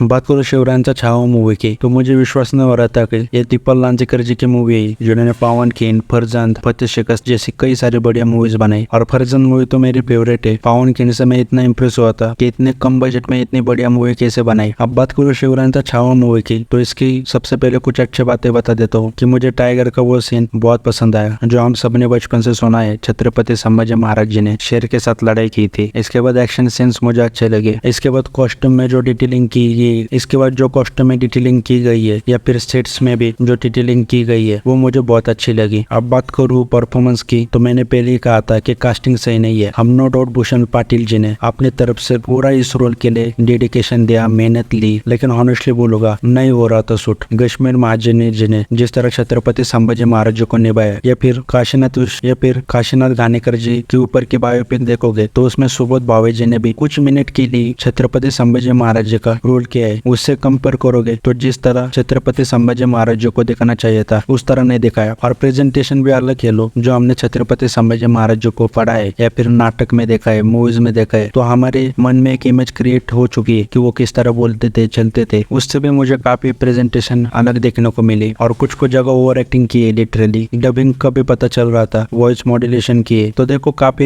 बात करो शिवरायांचा छावा मूवी की, तो मुझे विश्वास नहीं हो रहा था कि ये दीपक लांजेकर जी की मूवी है जिन्होंने पावन खीन, फरजंद, फतेह शिकस्त जैसी कई सारी बढ़िया मूवीज बनाई। और फरजंद मूवी तो मेरी फेवरेट है। पावन खीन से मैं इतना इंप्रेस हुआ था कि इतने कम बजट में इतनी बढ़िया मूवी कैसे बनाई। अब बात करो शिवरायांचा छावा मूवी की, तो इसकी सबसे पहले कुछ अच्छी बातें बता देता हूँ कि मुझे टाइगर का वो सीन बहुत पसंद आया जो हम सबने बचपन से सुना है, छत्रपति संभाजी महाराज जी ने शेर के साथ लड़ाई की थी। इसके बाद एक्शन सीन्स मुझे अच्छे लगे। इसके बाद कॉस्ट्यूम में जो डिटेलिंग की गई, इसके बाद जो कॉस्ट्यूम में डिटेलिंग की गई है या फिर सेट्स में भी जो डिटेलिंग की गई है वो मुझे बहुत अच्छी लगी। अब बात करूँ परफॉर्मेंस की, तो मैंने पहले ही कहा था कि कास्टिंग सही नहीं है। हम नो डाउट भूषण पाटिल जी ने अपनी तरफ से पूरा इस रोल के लिए डेडिकेशन दिया, मेहनत ली, लेकिन ऑनेस्टली बोलूंगा नहीं हो रहा था सूट। कश्मीर महाजनी जी ने जिस तरह छत्रपति संभाजी महाराज जी को निभाया, या फिर काशीनाथ घानेकर जी के ऊपर की बायोपिक देखोगे तो उसमें सुबोध भावे जी ने भी कुछ मिनट के लिए छत्रपति संभाजी महाराज जी का रोल किया है। उससे कंपेयर करोगे तो जिस तरह छत्रपति संभाजी महाराज जी को दिखाना चाहिए था उस तरह नहीं दिखाया। और प्रेजेंटेशन भी अलग है लो, जो हमने छत्रपति संभाजी महाराज जी को पढ़ा है या फिर नाटक में देखा है, मूवीज में देखा है, तो हमारे मन में एक इमेज क्रिएट हो चुकी है कि वो किस तरह बोलते थे, चलते थे। उससे भी मुझे काफी प्रेजेंटेशन अलग देखने को मिली। और कुछ जगह ओवर एक्टिंग की है, लिटरली डबिंग का भी पता चल रहा था, वॉइस मॉड्यूलेशन की है। तो देखो काफी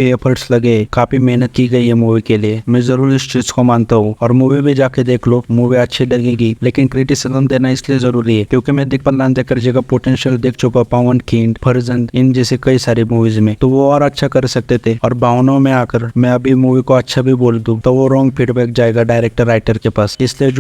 एफर्ट्स लगे, काफी मेहनत की गई है मूवी के लिए। मैं जरूर इस चीज को मानता हूँ। और मूवी भी जाके देख लो, मूवी अच्छी लगेगी, लेकिन क्रिटिसिज्म देना इसलिए जरूरी है क्योंकि मैं दीपक लांजेकर जी का पोटेंशियल देख चुका पावन खीन, फरजंद, इन जैसे कई सारी मूवीज में, तो वो और अच्छा कर सकते थे। और भावनाओं में आकर मैं अभी मूवी को अच्छा भी बोल दूं तो वो रॉन्ग फीडबैक जाएगा डायरेक्टर राइटर के पास। इसलिए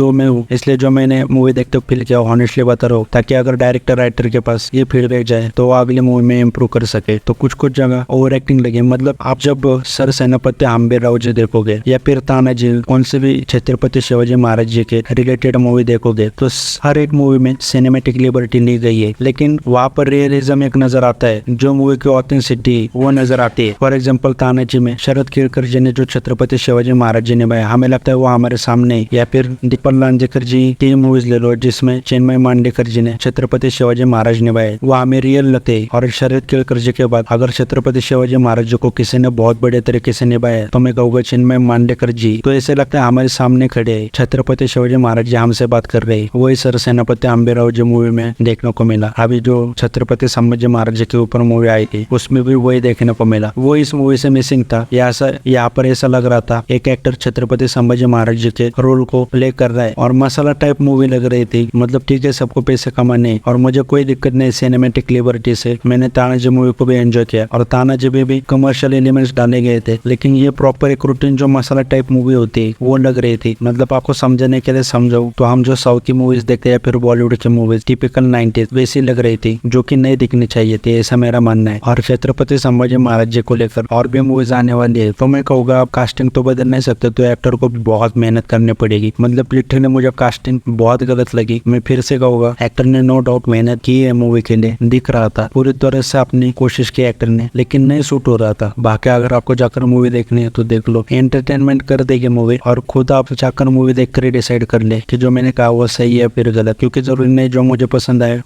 जो मैंने मूवी देखते फील किया, ऑनेस्टली बता रहा हूँ, ताकि अगर डायरेक्टर राइटर के पास ये फीडबैक जाए तो वो अगली मूवी में इम्प्रूव कर सके। तो कुछ जगह ओवर एक्टिंग लगी। मतलब आप जब सर सेनापति आंबेराव जी देखोगे या फिर तानाजी, कौन से भी छत्रपति शिवाजी महाराज जी के रिलेटेड मूवी देखोगे तो हर एक मूवी में सिनेमेटिक लिबर्टी ली गई है, लेकिन वहाँ पर रियलिज्म एक नजर आता है, जो मूवी की ऑथेंटिसिटी वो नजर आती है। फॉर एग्जाम्पल तानाजी में शरद केरकर जी ने जो छत्रपति शिवाजी महाराज जी निभाया, हमें लगता है वो हमारे सामने। या फिर दीपक लांजेकर जी की मूवीज ले लो जिसमें चिन्मय मांडेकर जी ने छत्रपति शिवाजी महाराज निभाए, वो हमें रियल लगते हैं। और शरद केरकर जी के बाद अगर छत्रपति शिवाजी महाराज जी को किसी ने बहुत बड़े तरीके से निभाया तो मैं कहूँगा चिन्मय मांडेकर जी। तो ऐसे लगता है हमारे सामने खड़े है, छत्रपति शिवाजी महाराज जी हमसे बात कर रहे हैं। वही सर सेनापति आंबेराव जी मूवी में देखने को मिला। अभी जो छत्रपति संभाजी महाराज जी के ऊपर मूवी आई थी उसमें भी वही देखने को मिला। वो इस मूवी से मिसिंग था। यहाँ पर ऐसा लग रहा था एक एक्टर छत्रपति संभाजी महाराज जी के रोल को प्ले कर रहा है और मसाला टाइप मूवी लग रही थी। मतलब ठीक है, सबको पैसे कमाने और मुझे कोई दिक्कत नहीं सिनेमेटिक लिबर्टी से। मैंने तानाजी मूवी को भी एंजॉय किया और तानाजी में भी कमर्शियल एलिमेंट्स डाले गए थे, लेकिन ये प्रॉपर एक रूटीन जो मसाला टाइप मूवी होती है वो लग रही थी। मतलब आपको समझने के लिए समझाऊं तो हम जो साउथ की मूवीज देखते हैं या फिर बॉलीवुड की मूवीज टिपिकल 90s वैसी लग रही थी, जो कि नहीं दिखनी चाहिए थी, ऐसा मेरा मानना है। और छत्रपति संभाजी महाराज जी को लेकर और भी मूवीज आने वाली है, तो मैं कहूँगा आप कास्टिंग तो बदल नहीं सकते, तो एक्टर को भी बहुत मेहनत करनी पड़ेगी। मतलब लिटरली मुझे कास्टिंग बहुत गलत लगी। मैं फिर से कहूँगा एक्टर ने नो डाउट मेहनत की है, मूवी के लिए दिख रहा था, पूरी तरह से अपनी कोशिश की एक्टर ने, लेकिन नहीं सूट हो रहा था। बाकी अगर आपको जाकर मूवी देखनी है तो देख लो, एंटरटेनमेंट कर देगी मूवी, और खुद आप जाकर मूवी देख कर डिसाइड कर ले कि जो मैंने कहा वो सही है फिर गलत, क्योंकि जरूरी नहीं जो मुझे पसंद आए